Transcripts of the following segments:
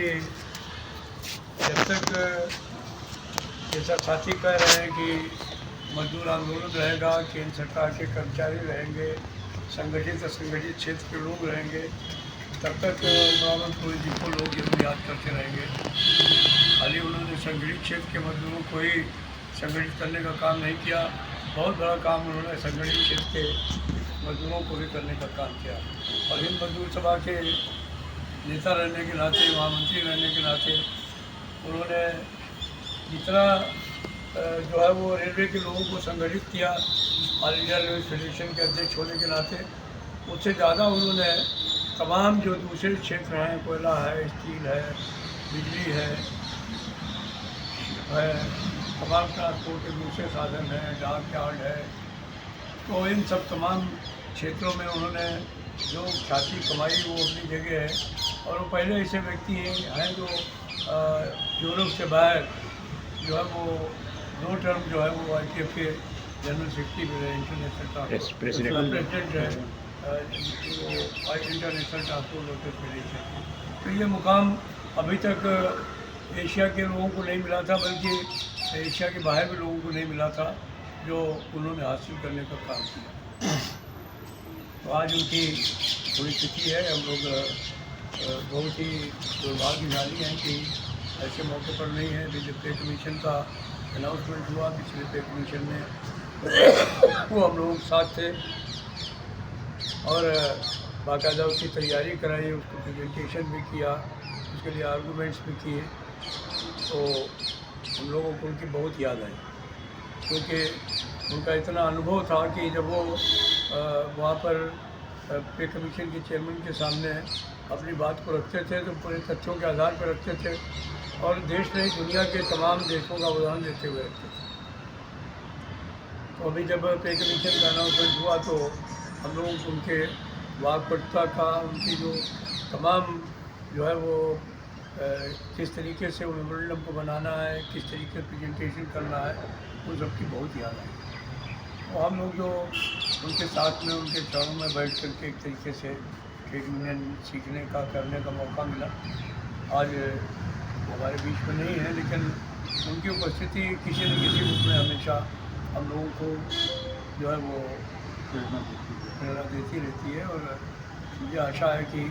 कि जब तक जैसा साथी कह रहे हैं कि मजदूर आंदोलन रहेगा, केंद्र सरकार के कर्मचारी रहेंगे, संगठित असंगठित क्षेत्र के लोग रहेंगे, तब तक मोहम्मद जी को लोग जरूर याद करते रहेंगे। खाली उन्होंने संगठित क्षेत्र के मजदूरों को ही संगठित करने का काम नहीं किया, बहुत बड़ा काम उन्होंने संगठित क्षेत्र के मजदूरों को भी करने का काम किया। और हिंद मजदूर सभा के नेता रहने के नाते, महामंत्री रहने के नाते उन्होंने जितना जो है वो रेलवे के लोगों को संगठित किया, ऑल इंडिया रेलवे फेडरेशन के अध्यक्ष होने के नाते, उससे ज़्यादा उन्होंने तमाम जो दूसरे क्षेत्र हैं, कोयला है, स्टील है, बिजली है, तमाम ट्रांसपोर्ट के दूसरे साधन हैं, डाक यार्ड है, तो इन सब तमाम क्षेत्रों में उन्होंने जो ख्याति कमाई वो अपनी जगह है। और वो पहले ऐसे व्यक्ति हैं जो यूरोप से बाहर जो है वो 2 टर्म जो है वो ITF के जनरल सेक्रेटरी भी रहे, इंटरनेशनल प्रेसिडेंट है इंटरनेशनल ट्रांसपोर्ट वर्कर्स फेडरेशन। तो ये मुकाम अभी तक एशिया के लोगों को नहीं मिला था, बल्कि एशिया के बाहर भी लोगों को नहीं मिला था जो उन्होंने हासिल करने का काम किया। तो आज उनकी थोड़ी तिथि है। हम लोग बहुत ही दुर्भाग्यशाली हैं कि ऐसे मौके पर नहीं है। अभी जब पे कमीशन का अनाउंसमेंट हुआ, पिछले पे कमीशन में वो हम लोग साथ थे और बाकायदा उसकी तैयारी कराई, उसको प्रेजेंटेशन भी किया, उसके लिए आर्गूमेंट्स भी किए। तो हम लोगों को उनकी बहुत याद आई, क्योंकि उनका इतना अनुभव था कि जब वो वहाँ पर पे कमीशन के चेयरमैन के सामने अपनी बात को रखते थे तो पूरे तथ्यों के आधार पर रखते थे और देश नहीं दुनिया के तमाम देशों का उदाहरण देते हुए रखते थे। तो अभी जब पे कमीशन का अनाउंसमेंट हुआ तो हम लोगों को उनके वाकपटुता का, उनकी जो तमाम जो है वो किस तरीके से मेमोरेंडम को बनाना है, किस तरीके से प्रेजेंटेशन करना है, वो सबकी बहुत याद आई। और हम लोग जो उनके साथ में उनके चरणों में बैठ करके एक तरीके से ट्रेड यूनियन सीखने का, करने का मौका मिला। आज हमारे बीच में नहीं है, लेकिन उनकी उपस्थिति किसी न किसी रूप में हमेशा हम लोगों को जो है वो प्रेरणा देती रहती है। और मुझे आशा है कि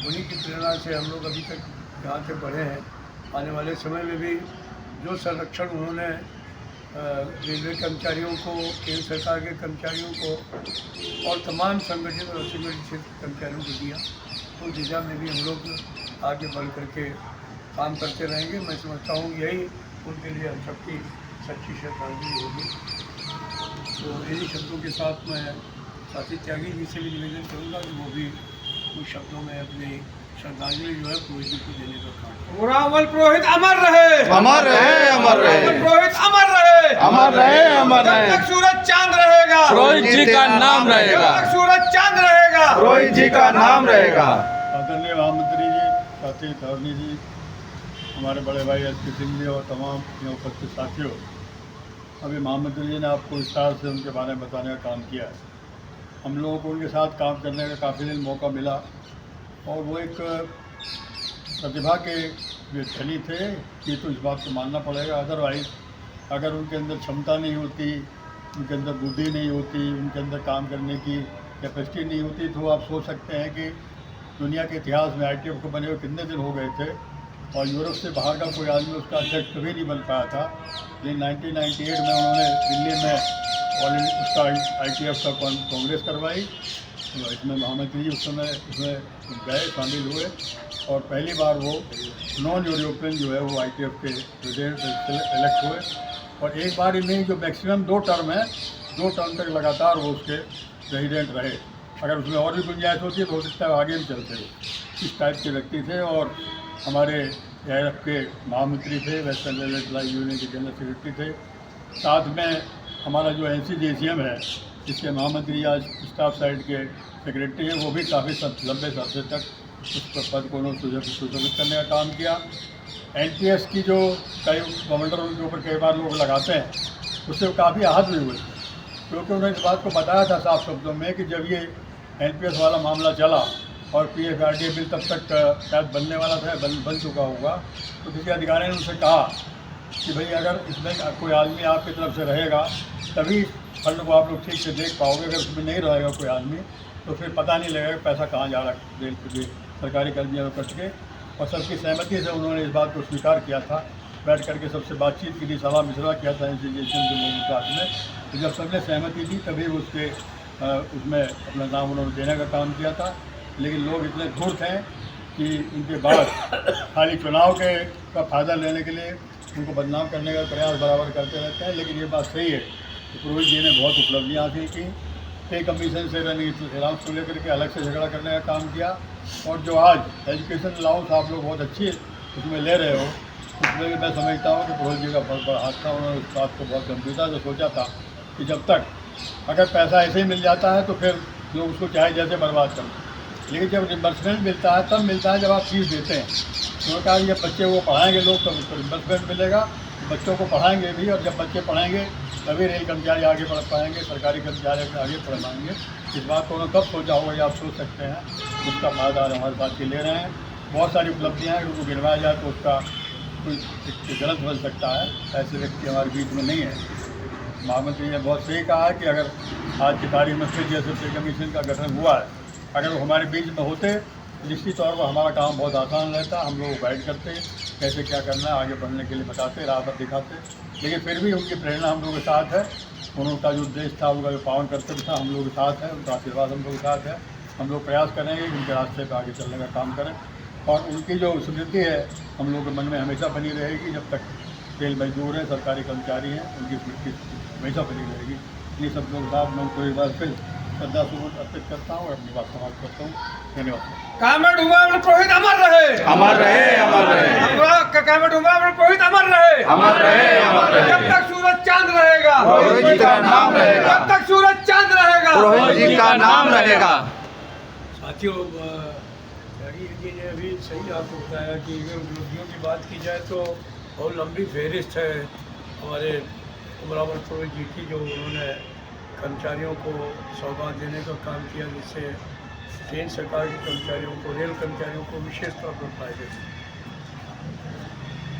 उन्हीं की प्रेरणा से हम लोग अभी तक यहाँ से बढ़े हैं। आने वाले समय में भी जो संरक्षण उन्होंने रेलवे कर्मचारियों को, केंद्र सरकार के कर्मचारियों को और तमाम संगठित और असंगठित क्षेत्र कर्मचारियों को दिया, तो दिशा में भी हम लोग आगे बढ़ करके काम करते रहेंगे। मैं समझता हूँ यही उनके लिए हम सबकी सच्ची श्रद्धांजलि होगी। तो इन्हीं शब्दों के साथ मैं साथी त्यागी जी से भी निवेदन करूँगा कि वो भी कुछ शब्दों में अपनी श्रद्धांजलि जो है पुरोहित जी को देने का काम। रावल पुरोहित अमर रहे, अमर रहे, अमर रहे, पुरोहित अमर रहे, अमर रहे, अमर रहे। जब तक सूरज चांद रहेगा पुरोहित जी का नाम रहेगा, जब तक सूरज चांद रहेगा पुरोहित जी का नाम रहेगा। आदरणीय महामंत्री जी, साथी धरनी जी, हमारे बड़े भाई SP सिंह जी और तमाम यहाँ उपस्थित साथियों, अभी महामंत्री जी ने आपको विस्तार से उनके बारे में बताने का काम किया है। हम लोगों को उनके साथ काम करने का काफ़ी दिन मौका मिला और वो एक प्रतिभा के जो धनी थे, ये तो इस बात को मानना पड़ेगा। अदरवाइज़ अगर उनके अंदर क्षमता नहीं होती, उनके अंदर बुद्धि नहीं होती, उनके अंदर काम करने की कैपेसिटी नहीं होती, तो आप सोच सकते हैं कि दुनिया के इतिहास में ITF को बने हुए कितने दिन हो गए थे और यूरोप से बाहर का कोई आदमी उसका अध्यक्ष कभी नहीं बन पाया था। लेकिन 1998 में उन्होंने दिल्ली में उसका ITF का कांग्रेस करवाई। इसमें महामंत्री जी उस समय उसमें गए, शामिल हुए और पहली बार वो नॉन यूरोपियन जो है वो ITF के प्रेसिडेंट इलेक्ट हुए। और एक बार ही नहीं, जो मैक्सिमम 2 टर्म है, 2 टर्म तक लगातार वो उसके प्रेसिडेंट रहे। अगर उसमें और भी गुंजाइश होती तो हो सकता है आगे भी चलते हुए। इस टाइप के व्यक्ति थे और हमारे AIF के महामंत्री थे, वेस्टर्न रेलवे एम्प्लॉय यूनियन के जनरल सेक्रेटरी थे। साथ में हमारा जो NCGACM है, जिसके महामंत्री आज स्टाफ साइड के सेक्रेटरी हैं, वो भी काफ़ी लंबे समय तक उस पद को उन्होंने सुशोभित करने का काम किया। NTS की जो कई कमांडर उनके ऊपर कई बार लोग लगाते हैं, उससे वो काफ़ी आहत भी हुए, क्योंकि उन्होंने इस बात को बताया था साफ शब्दों में कि जब ये NPS वाला मामला चला और PFRDA बिल तब तक शायद बनने वाला था, बन चुका होगा। तो किसी अधिकारी ने उनसे कहा कि भाई अगर इसमें कोई आदमी आपकी तरफ से रहेगा तभी फंड को आप लोग ठीक से देख पाओगे, अगर उसमें नहीं रहेगा कोई आदमी तो फिर पता नहीं लगेगा पैसा कहाँ जा रहा है रेल के सरकारी कर्मियों को कट के। और सबकी सहमति से उन्होंने इस बात को स्वीकार किया था, बैठ करके सबसे बातचीत की थी, सलाह मशवरा किया था इंस्टीट्यूशन के लोगों के साथ में। तो जब सबने सहमति दी तभी उसमें अपना नाम उन्होंने देने का काम किया था। लेकिन लोग इतने धूर्त हैं कि उनके बाद खाली चुनाव का फ़ायदा लेने के लिए उनको बदनाम करने का प्रयास बराबर करते रहते हैं। लेकिन ये बात सही है कि पुरोहित जी ने बहुत उपलब्धियाँ हासिल की। पे कमीशन से रनिंग अलाउंस को लेकर के अलग से झगड़ा करने का काम किया। और जो आज एजुकेशन अलाउंस आप लोग बहुत अच्छी उसमें ले रहे हो, उसमें भी मैं समझता हूँ कि पुरोहित जी का बहुत बड़ा हाथ था। उन्होंने उस बात को बहुत गंभीरता से सोचा था कि जब तक अगर पैसा ऐसे ही मिल जाता है तो फिर लोग उसको चाहे जैसे बर्बाद कर दें, लेकिन जब रिम्बर्समेंट मिलता है तब मिलता है जब आप फीस देते हैं। उन्होंने कहा जब बच्चे वो पढ़ाएंगे लोग तब उसको रिम्बर्समेंट मिलेगा, बच्चों को पढ़ाएंगे भी, और जब बच्चे पढ़ेंगे तभी रेल कर्मचारी आगे बढ़ पाएंगे, सरकारी कर्मचारी आगे बढ़ पाएंगे। इस बात को उन्होंने कब सोचा होगा ये आप सोच सकते हैं। उसका फायदा हमारे साथ के ले रहे हैं। बहुत सारी उपलब्धियाँ हैं, उनको गिनवाया जाए तो उसका कोई गलत बन सकता है। ऐसे व्यक्ति हमारे बीच में नहीं है। महामंत्री ने बहुत सही कहा है कि अगर आज की तारीख में फिर जैसे पे कमीशन का गठन हुआ है, अगर वो हमारे बीच में होते तो निश्चित तौर पर हमारा काम बहुत आसान रहता। हम लोग गाइड करते, कैसे क्या करना है, आगे बढ़ने के लिए बताते, राह पर दिखाते। लेकिन फिर भी उनकी प्रेरणा हम लोगों के साथ है। उनका जो उद्देश्य था, उनका जो पावन कर्तव्य था, हम लोगों के साथ है। उनका आशीर्वाद हम लोगों के साथ है। हम लोग प्रयास करेंगे कि उनके रास्ते पर आगे चलने का काम करें। और उनकी जो स्मृति है हम लोगों के मन में हमेशा बनी रहेगी। जब तक रेल मजदूर हैं, सरकारी कर्मचारी हैं, उनकी स्मृति हमेशा बनी रहेगी। ये सब लोग साथ मैं उनको एक बार फिर श्रद्धा सुमन अर्पित करता हूँ और अपनी बात समाप्त करता हूँ। धन्यवाद। कामेट हुमायूं पुरोहित अमर रहे, अमर रहे, अमर रहे। कामेट हुमायूं पुरोहित अमर रहे, अमर रहे, अमर रहे। जब तक सूरज चांद रहेगा पुरोहित जी का नाम रहेगा। जब तक सूरज चांद रहेगा पुरोहित जी का नाम रहेगा। साथियों, त्यागी जी ने अभी सही आपको बताया कि अगर उपलब्धियों की बात की जाए तो बहुत लंबी फहरिस्त है हमारे उमरावल पुरोहित जी की, जो उन्होंने कर्मचारियों को सौगात देने का काम किया, जिससे केंद्र सरकार के कर्मचारियों को, रेल कर्मचारियों को विशेष तौर पर फायदे थे।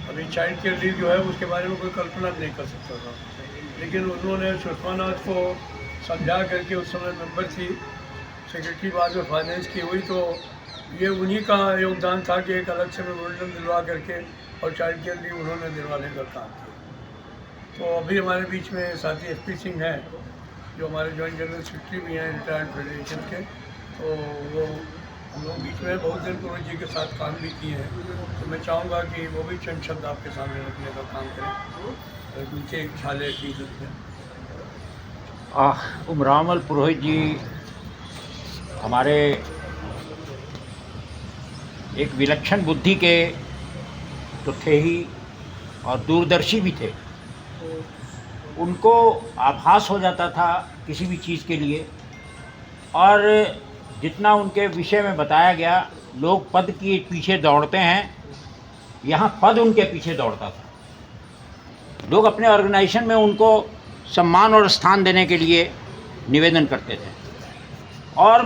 अभी चाइल्ड केयर लीव जो है उसके बारे में कोई कल्पना नहीं कर सकता था, लेकिन उन्होंने सुषमा नाथ को समझा करके, उस समय मेंबर थी, सेक्रेटरी बाद में फाइनेंस की हुई, तो ये उन्हीं का योगदान था कि एक अलग से मेमोरेंडम दिलवा करके और चाइल्ड केयर लीव उन्होंने दिलवाने का काम किया। तो अभी हमारे बीच में साथी SP सिंह हैं, जो हमारे जॉइंट जनरल सेक्रेटरी भी हैं रिटायर्ड फेडरेशन के। तो वो हम लोग बीच में बहुत दिन पुरोहित जी के साथ काम भी किए हैं। तो मैं चाहूँगा कि वो भी चंद शब्द आपके सामने रखने का काम करें, उनके ख्याल की जरूरत है। उमरावल पुरोहित जी हमारे एक विलक्षण बुद्धि के तो थे ही और दूरदर्शी भी थे। उनको आभास हो जाता था किसी भी चीज़ के लिए, और जितना उनके विषय में बताया गया, लोग पद के पीछे दौड़ते हैं, यहाँ पद उनके पीछे दौड़ता था। लोग अपने ऑर्गेनाइजेशन में उनको सम्मान और स्थान देने के लिए निवेदन करते थे। और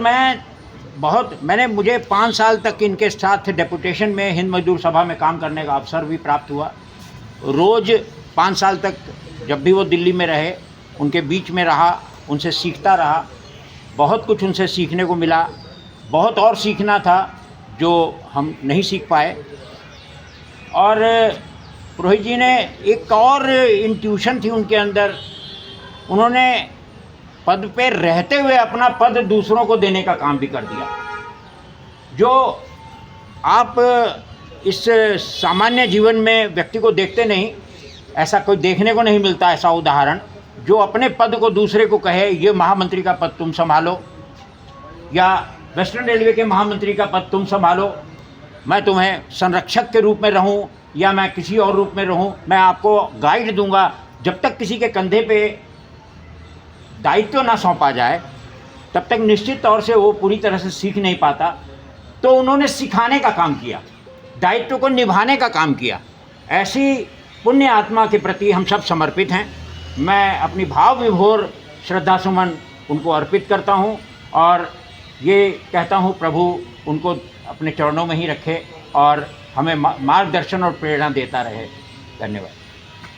मुझे 5 साल तक इनके साथ डेपुटेशन में हिंद मजदूर सभा में काम करने का अवसर भी प्राप्त हुआ। रोज़ 5 साल तक जब भी वो दिल्ली में रहे, उनके बीच में रहा, उनसे सीखता रहा। बहुत कुछ उनसे सीखने को मिला, बहुत और सीखना था जो हम नहीं सीख पाए। और पुरोहित जी ने एक और इंट्यूशन थी उनके अंदर, उन्होंने पद पे रहते हुए अपना पद दूसरों को देने का काम भी कर दिया, जो आप इस सामान्य जीवन में व्यक्ति को देखते नहीं। ऐसा कोई देखने को नहीं मिलता ऐसा उदाहरण, जो अपने पद को दूसरे को कहे ये महामंत्री का पद तुम संभालो, या वेस्टर्न रेलवे के महामंत्री का पद तुम संभालो, मैं तुम्हें संरक्षक के रूप में रहूं या मैं किसी और रूप में रहूं, मैं आपको गाइड दूंगा। जब तक किसी के कंधे पे दायित्व ना सौंपा जाए तब तक निश्चित तौर से वो पूरी तरह से सीख नहीं पाता। तो उन्होंने सिखाने का काम किया, दायित्व को निभाने का काम किया। ऐसी पुण्य आत्मा के प्रति हम सब समर्पित हैं। मैं अपनी भाव विभोर श्रद्धा सुमन उनको अर्पित करता हूं और ये कहता हूँ प्रभु उनको अपने चरणों में ही रखे और हमें मार्गदर्शन और प्रेरणा देता रहे। धन्यवाद।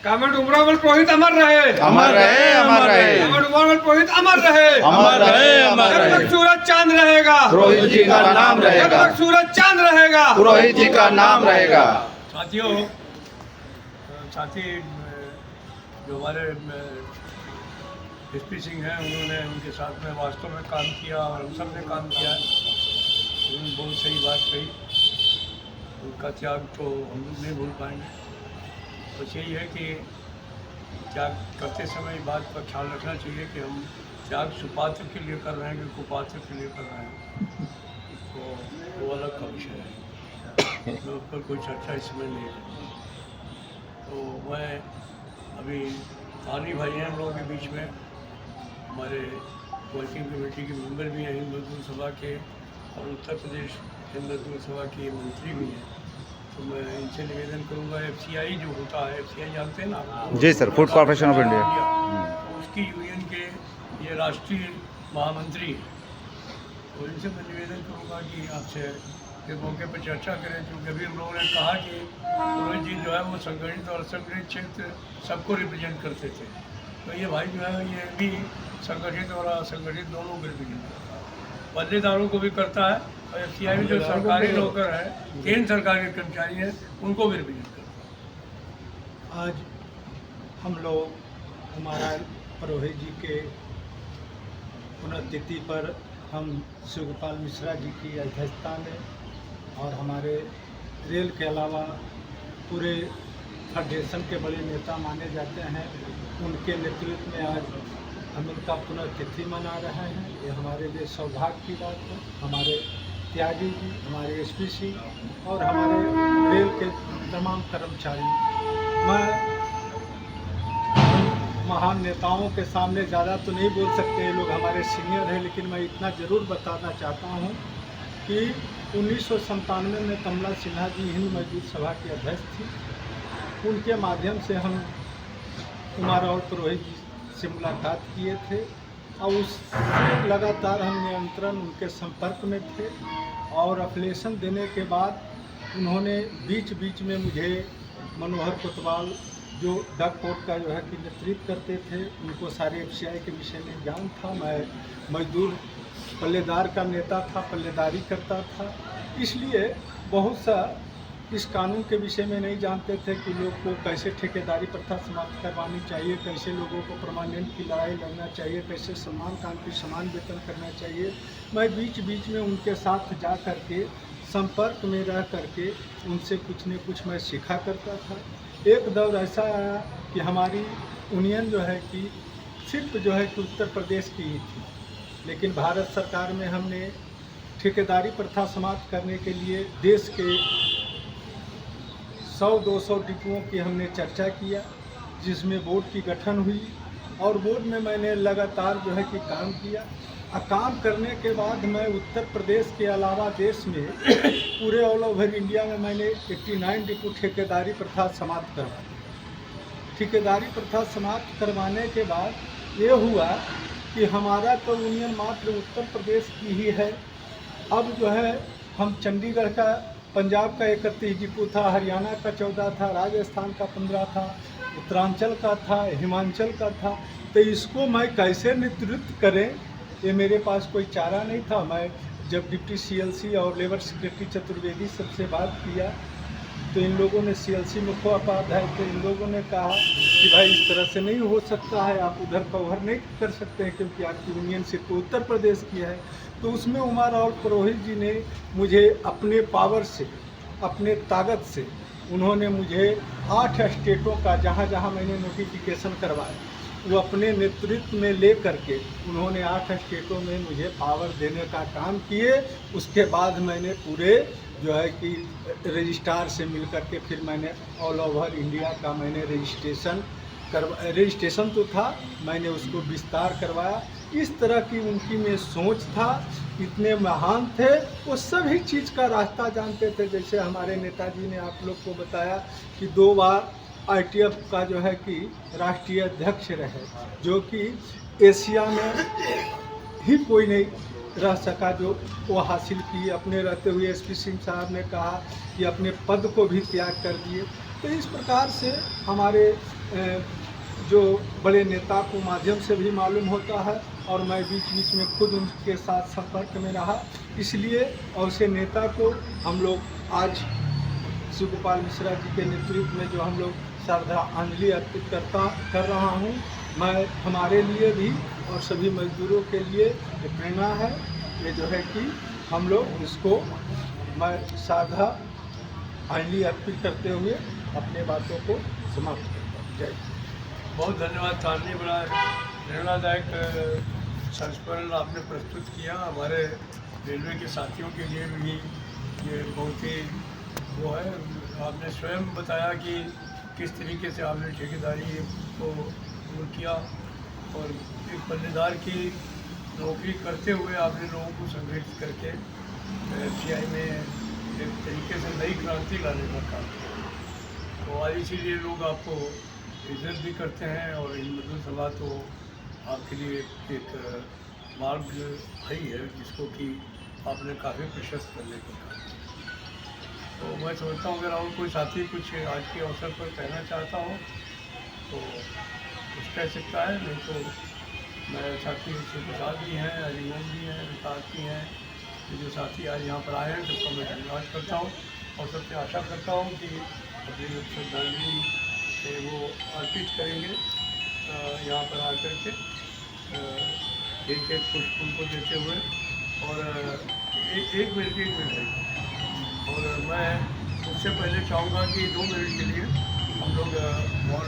कामेड उमरावल पुरोहित अमर रहे। अमर रहे, अमर रहे। कामेड उमरावल पुरोहित अमर रहे। अमर रहे, अमर जब तक रहे। सूरज चांद रहेगा, पुरोहित जी का नाम जब रहेगा। तक सूरज चांद रहेगा, पुरोहित जी का नाम रहेगा। साथियों, साथी जो हमारे एसपी सिंह हैं, उन्होंने उनके साथ में वास्तव में काम किया और हम सब ने काम किया। उन्होंने बहुत सही बात कही। उनका त्याग तो हम लोग नहीं भूल पाएंगे। बस यही है कि त्याग करते समय इस बात का ख्याल रखना चाहिए कि हम त्याग सुपात्र के लिए कर रहे हैं कि कुपात्र के लिए कर रहे हैं, तो वो अलग का विषय है, तो उस पर कोई चर्चा इस समय नहीं है। तो मैं अभी आनी भाई हैं हम लोगों के बीच में, हमारे वर्किंग कमेटी के मेंबर भी हैं हिंद मजदूर सभा के, और उत्तर प्रदेश हिंद मजदूर सभा के मंत्री भी हैं। तो मैं इनसे निवेदन करूंगा, FCI जो होता है, FCI जानते हैं ना? जी sir, food corporation of India. तो उसकी यूनियन के ये राष्ट्रीय महामंत्री हैं। तो इनसे मैं निवेदन करूंगा कि आपसे के मौके पर चर्चा करें, क्योंकि अभी हम लोगों ने कहा कि पुरोहित जी जो है वो संगठित और असंगठित क्षेत्र सबको रिप्रेजेंट करते थे। तो ये भाई जो है ये भी संगठित और असंगठित दोनों को रिप्रेजेंट करता है, पल्लेदारों को भी करता है, और FCI में जो सरकारी नौकर है, केंद्र सरकार के कर्मचारी हैं, उनको भी रिप्रेजेंट करता है। आज हम लोग हमारा पुरोहित जी के पुण्यतिथि पर हम शिवगोपाल मिश्रा जी की अध्यक्षता में और हमारे रेल के अलावा पूरे फेडरेशन के बड़े नेता माने जाते हैं, उनके नेतृत्व में आज हम उनका पुण्यतिथि मना रहे हैं। ये हमारे लिए सौभाग्य की बात है। हमारे त्यागी जी, हमारे एसपी सिंह और हमारे रेल के तमाम कर्मचारी, मैं महान नेताओं के सामने ज़्यादा तो नहीं बोल सकते, ये लोग हमारे सीनियर हैं, लेकिन मैं इतना ज़रूर बताना चाहता हूँ कि 1997 में कमला सिन्हा जी हिंद मजदूर सभा की अध्यक्ष थी। उनके माध्यम से हम उमरावल पुरोहित जी से मुलाकात किए थे और उससे लगातार हम निरंतरण उनके संपर्क में थे। और अफिलिएशन देने के बाद उन्होंने बीच बीच में मुझे मनोहर कोतवाल जो डक पोर्ट का जो है कि नेतृत्व करते थे, उनको सारे FCI के विषय में ज्ञान था। मैं मजदूर पल्लेदार का नेता था, पल्लेदारी करता था, इसलिए बहुत सा इस कानून के विषय में नहीं जानते थे कि लोग को कैसे ठेकेदारी प्रथा समाप्त करवानी चाहिए, कैसे लोगों को परमानेंट की लड़ाई लड़ना चाहिए, कैसे समान काम की समान वेतन करना चाहिए। मैं बीच बीच में उनके साथ जा कर के संपर्क में रह करके उनसे कुछ न कुछ मैं सीखा करता था। एक दौर ऐसा आया कि हमारी यूनियन जो है कि सिर्फ जो है कि उत्तर प्रदेश की ही थी, लेकिन भारत सरकार में हमने ठेकेदारी प्रथा समाप्त करने के लिए देश के 100-200 डिपुओं की हमने चर्चा किया, जिसमें बोर्ड की गठन हुई और बोर्ड में मैंने लगातार जो है कि काम किया। काम करने के बाद मैं उत्तर प्रदेश के अलावा देश में पूरे ऑल ओवर इंडिया में मैंने 89 डिपो ठेकेदारी प्रथा समाप्त करवा दी। ठेकेदारी प्रथा समाप्त करवाने के बाद ये हुआ कि हमारा तो यूनियन मात्र उत्तर प्रदेश की ही है। अब जो है हम चंडीगढ़ का, पंजाब का 31 डिपो था, हरियाणा का 14 था, राजस्थान का 15 था, उत्तरांचल का था, हिमाचल का था। तो इसको मैं कैसे नेतृत्व करें, ये मेरे पास कोई चारा नहीं था। मैं जब डिप्टी CLC और लेबर सेक्रेटरी चतुर्वेदी सबसे बात किया तो इन लोगों ने CLC मुखोपाध्याय थे, इन लोगों ने कहा कि भाई इस तरह से नहीं हो सकता है, आप उधर कवर नहीं कर सकते हैं क्योंकि आपकी यूनियन सिर्फ उत्तर प्रदेश की है। तो उसमें उमरावल पुरोहित जी ने मुझे अपने पावर से, अपने ताकत से उन्होंने मुझे 8 स्टेटों का जहाँ जहाँ मैंने नोटिफिकेशन करवाया वो अपने नेतृत्व में ले करके उन्होंने 8 स्टेटों में मुझे पावर देने का काम किए। उसके बाद मैंने पूरे जो है कि रजिस्ट्रार से मिल करके फिर मैंने ऑल ओवर इंडिया का मैंने रजिस्ट्रेशन तो था, मैंने उसको विस्तार करवाया। इस तरह की उनकी में सोच था, इतने महान थे, वो सभी चीज़ का रास्ता जानते थे। जैसे हमारे नेताजी ने आप लोग को बताया कि 2 बार ITF का जो है कि राष्ट्रीय अध्यक्ष रहे, जो कि एशिया में ही कोई नहीं रह सका जो वो हासिल की। अपने रहते हुए एसपी सिंह साहब ने कहा कि अपने पद को भी त्याग कर दिए। तो इस प्रकार से हमारे जो बड़े नेता को माध्यम से भी मालूम होता है, और मैं बीच बीच में खुद उनके साथ संपर्क में रहा, इसलिए ऐसे नेता को हम लोग आज शिव गोपाल मिश्रा जी के नेतृत्व में जो हम लोग श्रद्धांजलि अर्पित कर रहा हूँ, मैं हमारे लिए भी और सभी मजदूरों के लिए ये प्रेरणा है। ये जो है कि हम लोग इसको मैं श्रद्धांजलि अर्पित करते हुए अपने बातों को समाप्त करता हूँ। जय हिंद। बहुत धन्यवाद तारनी, बड़ा प्रेरणादायक संस्मरण आपने प्रस्तुत किया। हमारे रेलवे के साथियों के लिए भी ये बहुत ही वो है। आपने स्वयं बताया कि किस तरीके से आपने ठेकेदारी को वो किया, और एक पल्लेदार की नौकरी करते हुए आपने लोगों को संगठित करके एफसीआई में एक तरीके से नई क्रांति लाने का काम किया। तो आज इसीलिए लोग आपको इज्जत भी करते हैं, और इन मजदूर सभा तो आपके लिए एक मार्ग ही है जिसको कि आपने काफ़ी प्रशस्त करने का काम किया। तो मैं समझता हूँ अगर और कोई साथी कुछ आज के अवसर पर कहना चाहता हो तो कुछ कह सकता है, नहीं तो मेरे साथी शिव प्रसाद भी हैं, हरिओम भी हैं, विकास भी हैं, ये जो साथी आज यहाँ पर आए हैं सबका मैं धन्यवाद करता हूँ, और सबसे आशा करता हूँ कि अपनी श्रद्धांजलि से वो अर्पित करेंगे यहाँ पर आकर के एक एक पुष्प उनको देते हुए। और एक मिनट और मैं उससे पहले चाहूँगा कि 2 मिनट के लिए हम लोग